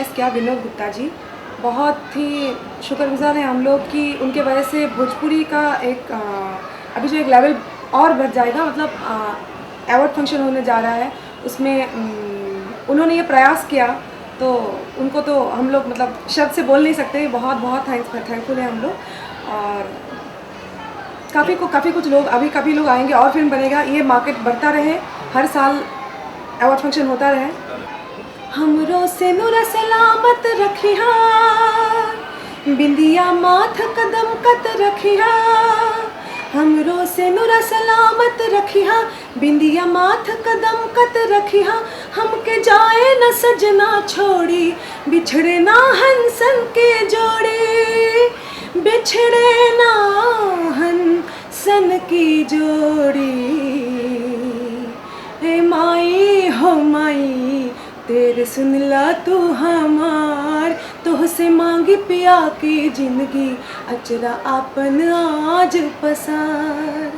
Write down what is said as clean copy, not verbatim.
Organise किया विनोद गुप्ता जी। बहुत ही शुक्रगुज़ार हैं हम लोग कि उनके वजह से भोजपुरी का एक अभी जो एक लेवल और बढ़ जाएगा, मतलब अवार्ड फंक्शन होने जा रहा है, उसमें उन्होंने ये प्रयास किया, तो उनको तो हम लोग मतलब शब्द से बोल नहीं सकते। बहुत बहुत थैंकफुल हैं हम लोग। और काफ़ी कुछ लोग अभी काफ़ी लोग आएंगे और फिल्म बनेगा, ये मार्केट बढ़ता रहे, हर साल अवार्ड फंक्शन होता रहे। हमरो से नूर सलामत रखिया, बिंदिया माथ कदम कत रखिया। हमरो से नूर सलामत रखिया, बिंदिया माथ कदम कत रखिया। हमके जाए न सजना छोड़ी, बिछड़े ना हंसन के जोड़ी। बिछड़े ना हंसन की जोड़ी। हे माई हो माई, तेरे सुनला तू हमार, तोह से मांगी पिया की जिंदगी, अचरा आपन आज पसार।